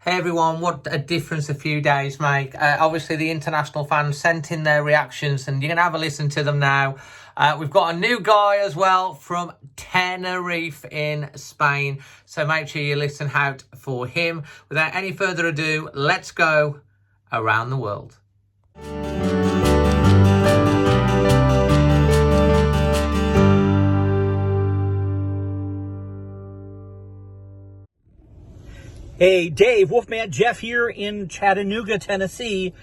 Hey everyone, what a difference a few days make. Obviously the international fans sent in their reactions and you're going to have a listen to them now. We've got a new guy as well from Tenerife in Spain. So make sure you listen out for him. Without any further ado, let's go around the world. Hey, Dave, Wolfman Jeff here in Chattanooga, Tennessee.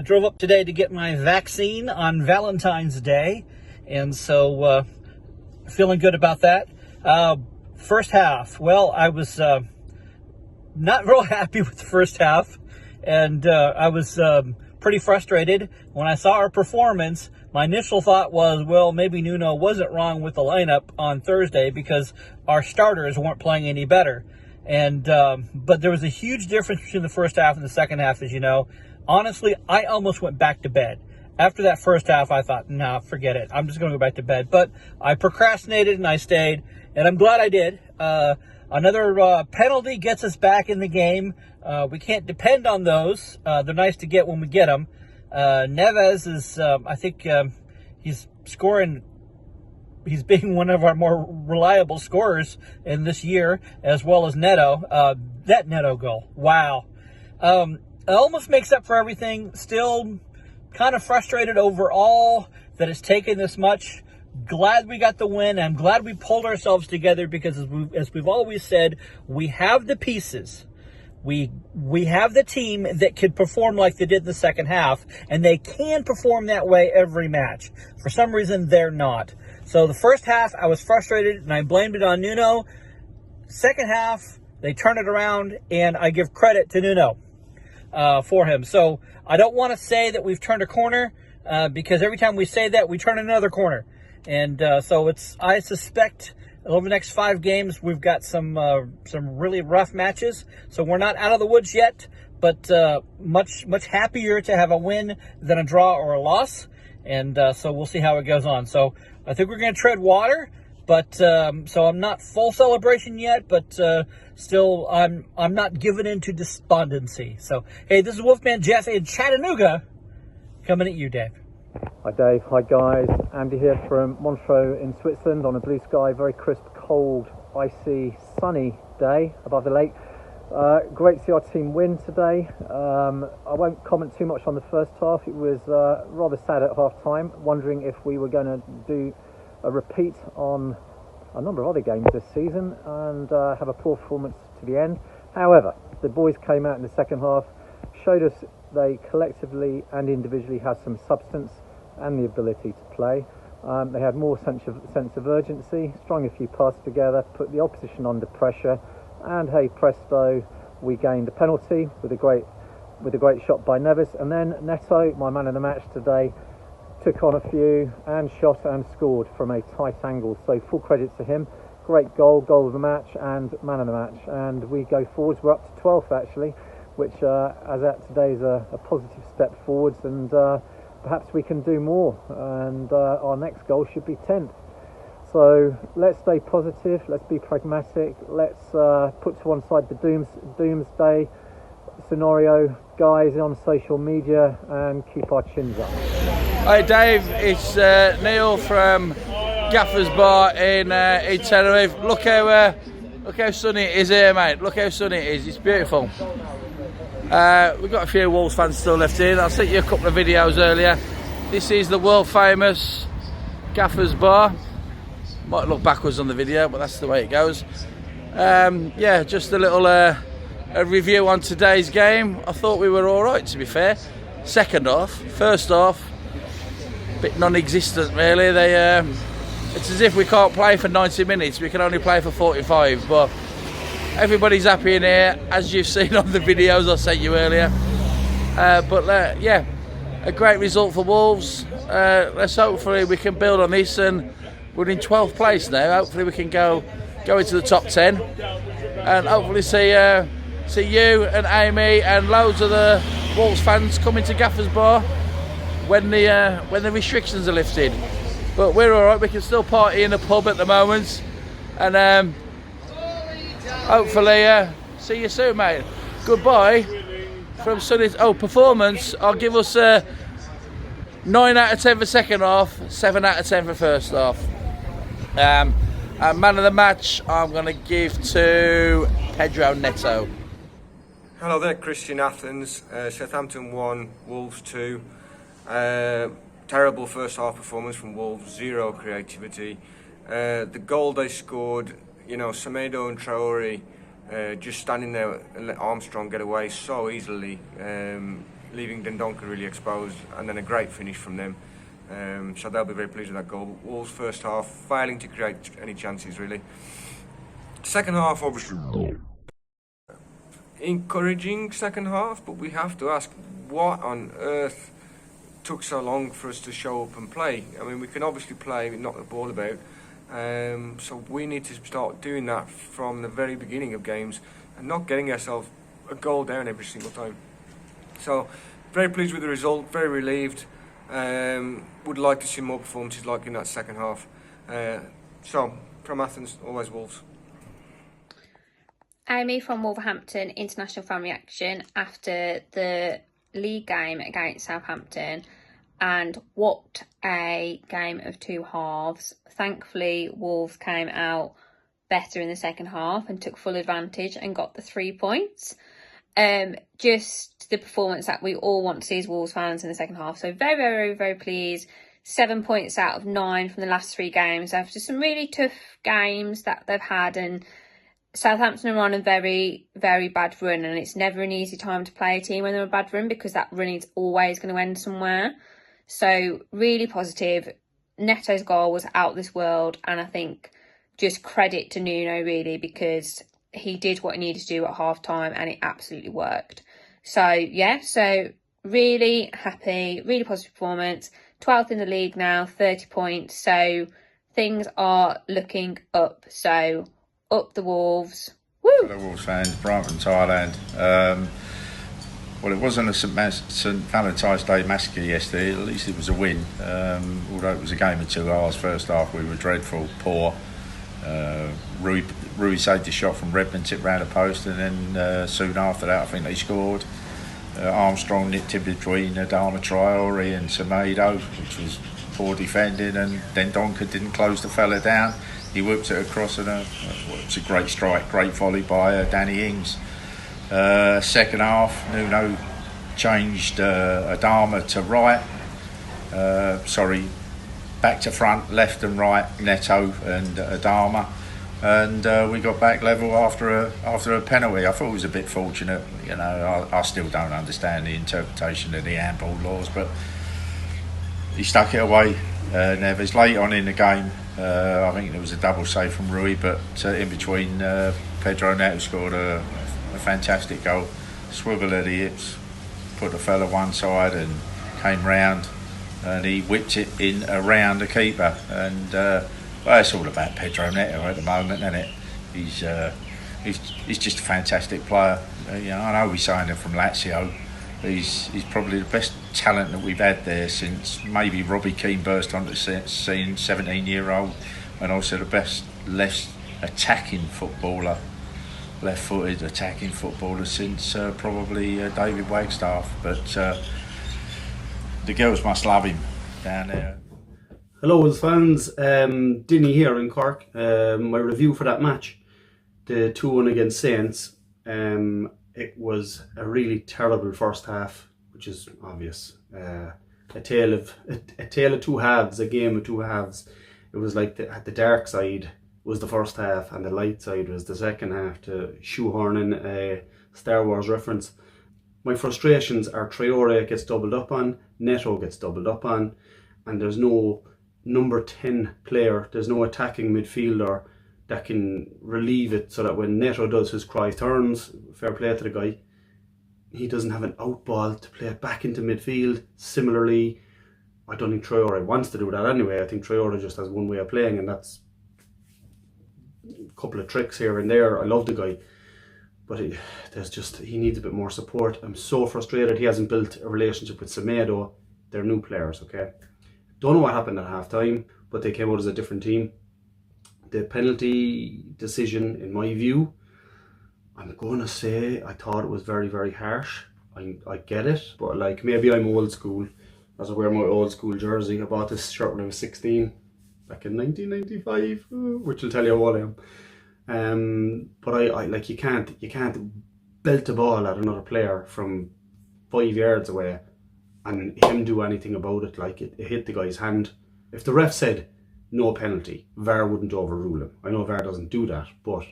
Drove up today to get my vaccine on Valentine's Day, and so feeling good about that. First half, well, I was not real happy with the first half, and I was pretty frustrated. When I saw our performance, my initial thought was, well, maybe Nuno wasn't wrong with the lineup on Thursday because our starters weren't playing any better. And but there was a huge difference between the first half and the second half, as you know. Honestly, I almost went back to bed. After that first half, I thought, nah, forget it. I'm just going to go back to bed. But I procrastinated and I stayed, and I'm glad I did. Another penalty gets us back in the game. We can't depend on those. They're nice to get when we get them. Neves is, I think he's scoring. He's being one of our more reliable scorers in this year, as well as Neto. That Neto goal, wow. It almost makes up for everything. Still kind of frustrated overall that it's taken this much. Glad we got the win. I'm glad we pulled ourselves together because, as we've always said, we have the pieces. We have the team that could perform like they did in the second half, and they can perform that way every match. For some reason, they're not. So the first half, I was frustrated, and I blamed it on Nuno. Second half, they turned it around, and I give credit to Nuno for him. So I don't want to say that we've turned a corner because every time we say that, we turn another corner. And so I suspect over the next 5 games, we've got some really rough matches. So we're not out of the woods yet, but much happier to have a win than a draw or a loss. And so we'll see how it goes on. So I think we're going to tread water, but so I'm not full celebration yet, but still I'm not giving in to despondency. So hey, this is Wolfman Jeff in Chattanooga, coming at you, Dave. Hi Dave, hi guys. Andy here from Montreux in Switzerland on a blue sky, very crisp, cold, icy, sunny day above the lake. Great to see our team win today. I won't comment too much on the first half. It was rather sad at half time, wondering if we were going to do a repeat on a number of other games this season and have a poor performance to the end. However, the boys came out in the second half, showed us they collectively and individually have some substance and the ability to play. They had more sense of urgency, strung a few passes together, put the opposition under pressure, and hey presto, we gained a penalty with a great shot by Neves, and then Neto, my man of the match today, took on a few and shot and scored from a tight angle. So full credit to him. Great goal of the match and man of the match. And we go forwards. We're up to 12th actually, which as at today is a positive step forwards, and perhaps we can do more, and our next goal should be 10th. So let's stay positive, let's be pragmatic, let's put to one side the doomsday scenario, guys, on social media, and keep our chins up. Hi Dave, it's Neil from Gaffer's Bar in Tenerife. Look how sunny it is here, mate. Look how sunny it is, it's beautiful. We've got a few Wolves fans still left in. I sent you a couple of videos earlier. This is the world famous Gaffer's Bar. Might look backwards on the video, but that's the way it goes. Yeah, just a little a review on today's game. I thought we were all right, to be fair. Second half, first half, a bit non-existent really. It's as if we can't play for 90 minutes. We can only play for 45, but everybody's happy in here, as you've seen on the videos I sent you earlier. Yeah, a great result for Wolves. Let's hopefully we can build on this, and we're in 12th place now. Hopefully we can go into the top 10, and hopefully see you and Amy and loads of the Wolves fans coming to Gaffer's Bar when the restrictions are lifted. But we're all right. We can still party in the pub at the moment, and hopefully see you soon, mate. goodbye from Sunny. Oh, performance. I'll give us 9 out of 10 for second half, 7 out of 10 for first half. And man of the match, I'm going to give to Pedro Neto. Hello there, Christian, Athens. Southampton 1, Wolves 2. Terrible first half performance from Wolves, zero creativity. The goal they scored, you know, Semedo and Traore just standing there and let Armstrong get away so easily, leaving Dendoncker really exposed, and then a great finish from them. So they'll be very pleased with that goal. Wolves first half, failing to create any chances really. Second half, obviously encouraging second half, but we have to ask, what on earth took so long for us to show up and play? I mean, we can obviously play, knock the ball about, so we need to start doing that from the very beginning of games and not getting ourselves a goal down every single time. So very pleased with the result, very relieved. Would like to see more performances like in that second half. So from Athens, always Wolves. Amy from Wolverhampton International Fan Reaction after the league game against Southampton, and what a game of two halves. Thankfully, Wolves came out better in the second half and took full advantage and got the 3 points. Just the performance that we all want to see as Wolves fans in the second half. So very, very, very pleased. 7 points out of 9 from the last 3 games after some really tough games that they've had, and Southampton are on a very, very bad run, and it's never an easy time to play a team when they're on a bad run because that run is always going to end somewhere. So really positive. Neto's goal was out of this world, and I think just credit to Nuno really, because he did what he needed to do at half time and it absolutely worked. So yeah, so really happy, really positive performance. 12th in the league now, 30 points. So things are looking up. So up the Wolves. Woo! Hello Wolves fans, Brian from Thailand. Well, it wasn't a St Valentine's Day massacre yesterday. At least it was a win. Although it was a game of 2 hours. First half we were dreadful, poor. Rui saved a shot from Redmond, tipped round the post, and then soon after that I think they scored. Armstrong nipped in between Adama Traore and Semedo, which was poor defending, and then Donker didn't close the fella down. He whipped it across, and it was a great strike, great volley by Danny Ings. Second half, Nuno changed Adama to right, back to front, left and right, Neto and Adama, and we got back level after a penalty. I thought it was a bit fortunate, you know. I still don't understand the interpretation of the handball laws, but he stuck it away. Neves late on in the game. I think there was a double save from Rui, but in between, Pedro Neto scored a fantastic goal. Swivel of the hips, put the fella one side and came round, and he whipped it in around the keeper. And well, it's all about Pedro Neto at the moment, isn't it? He's just a fantastic player. You know, I know we signed him from Lazio. He's probably the best talent that we've had there since maybe Robbie Keane burst onto the scene, 17-year-old, and also the best left-footed attacking footballer since probably David Wagstaff. But the girls must love him down there. Hello Wolves fans, Dinny here in Cork. My review for that match, the 2-1 against Saints. It was a really terrible first half, which is obvious. A tale of two halves, a game of two halves. It was like the dark side was the first half and the light side was the second half, to shoehorn in a Star Wars reference. My frustrations are Traore gets doubled up on, Neto gets doubled up on, and there's no number 10 player, there's no attacking midfielder that can relieve it, so that when Neto does his cry turns, fair play to the guy, he doesn't have an out ball to play it back into midfield. Similarly, I don't think Traore wants to do that anyway. I think Traore just has one way of playing, and that's a couple of tricks here and there. I love the guy, but he needs a bit more support. I'm so frustrated he hasn't built a relationship with Semedo. They're new players, okay? Don't know what happened at half time, but they came out as a different team. The penalty decision, in my view, I'm going to say I thought it was very, very harsh. I get it, but like maybe I'm old school as I wear my old school jersey. I bought this shirt when I was 16 back in 1995, which will tell you how old I am. But I like you can't belt a ball at another player from 5 yards away and him do anything about it. Like it hit the guy's hand. If the ref said no penalty, VAR wouldn't overrule him. I know VAR doesn't do that, but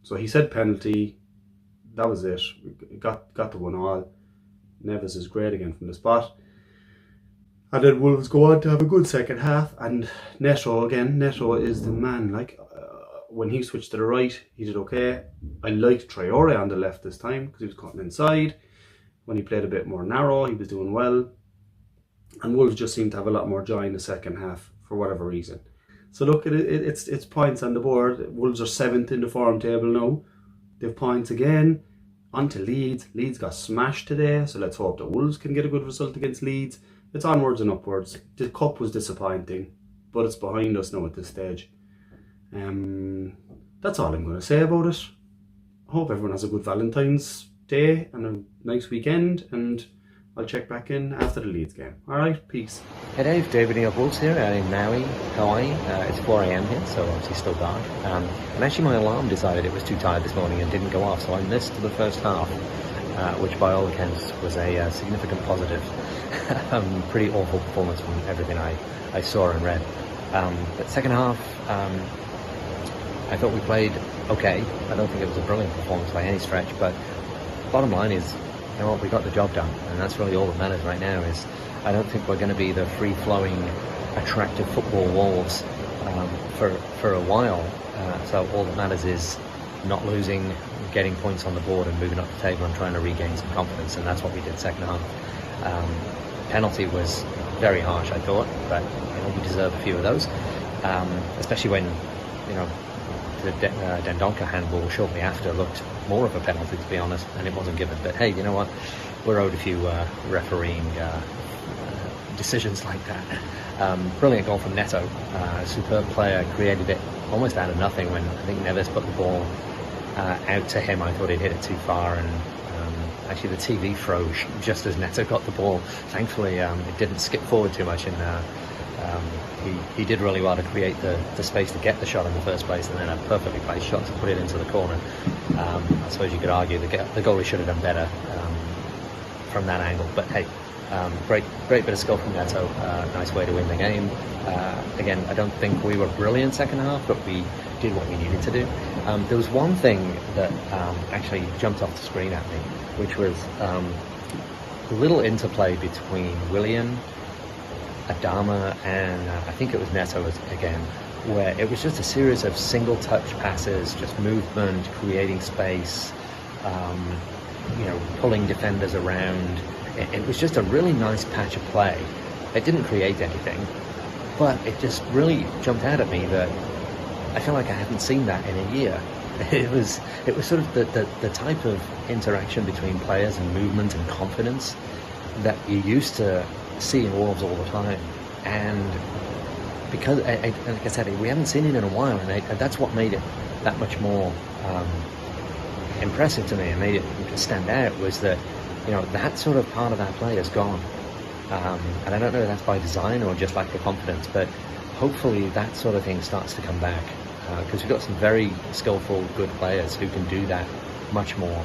so he said penalty. That was it. Got the 1-1. Neves is great again from the spot. And then Wolves go on to have a good second half. And Neto is the man. Like when he switched to the right, he did okay. I liked Traore on the left this time because he was cutting inside. When he played a bit more narrow, he was doing well. And Wolves just seemed to have a lot more joy in the second half for whatever reason. So look, it's points on the board. Wolves are 7th in the form table now. They've points again. On to Leeds. Leeds got smashed today, so let's hope the Wolves can get a good result against Leeds. It's onwards and upwards. The cup was disappointing, but it's behind us now at this stage. That's all I'm going to say about it. I hope everyone has a good Valentine's Day and a nice weekend, and I'll check back in after the Leeds game. Alright, peace. Hey Dave, David Neil Wolves here in Maui, Hawaii. It's 4 AM here, so obviously still dark. And actually my alarm decided it was too tired this morning and didn't go off, so I missed the first half, which by all accounts was a significant positive. Pretty awful performance from everything I saw and read. But second half, I thought we played okay. I don't think it was a brilliant performance by any stretch, but bottom line is, you know what, we got the job done, and that's really all that matters right now. Is I don't think we're going to be the free-flowing, attractive football Wolves for a while. So all that matters is not losing, getting points on the board, and moving up the table and trying to regain some confidence. And that's what we did second half. Penalty was very harsh, I thought, but you know, we deserve a few of those, especially when the Dendonka handball shortly after looked more of a penalty, to be honest, and it wasn't given. But hey, you know what? We're owed a few refereeing decisions like that. Brilliant goal from Neto. Superb player, created it almost out of nothing when I think Neves put the ball out to him. I thought he'd hit it too far, and actually the TV froze just as Neto got the ball. Thankfully, it didn't skip forward too much, and he did really well to create the space to get the shot in the first place, and then a perfectly placed shot to put it into the corner. I suppose you could argue the goalie should have done better from that angle, but hey, great bit of skill from Neto. Nice way to win the game. Again, I don't think we were brilliant second half, but we did what we needed to do. There was one thing that actually jumped off the screen at me, which was a little interplay between Willian, Adama, and I think it was Neto again, where it was just a series of single touch passes, just movement, creating space, pulling defenders around. It was just a really nice patch of play. It didn't create anything, but it just really jumped out at me that I feel like I haven't seen that in a year. It was sort of the type of interaction between players and movement and confidence that you used to see in Wolves all the time, and because like I said, we haven't seen it in a while, and that's what made it that much more impressive to me and made it stand out, was that that sort of part of our play is gone, and I don't know if that's by design or just lack of confidence, but hopefully that sort of thing starts to come back, because we've got some very skillful, good players who can do that much more,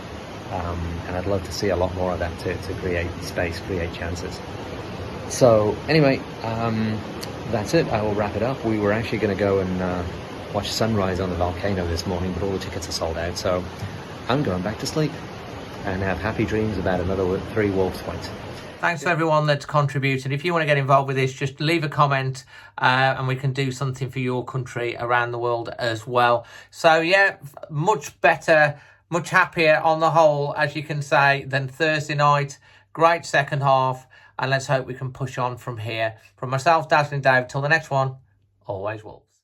and I'd love to see a lot more of that to create space, create chances. So anyway, that's it. I will wrap it up. We were actually going to go and watch sunrise on the volcano this morning, but all the tickets are sold out, so I'm going back to sleep and have happy dreams about another 3 Wolves points. Thanks to everyone that's contributed. If you want to get involved with this, just leave a comment and we can do something for your country around the world as well. So yeah, much better, much happier on the whole, as you can say, than Thursday night. Great second half, and let's hope we can push on from here. From myself, Dazzling Dave, till the next one, always Wolves.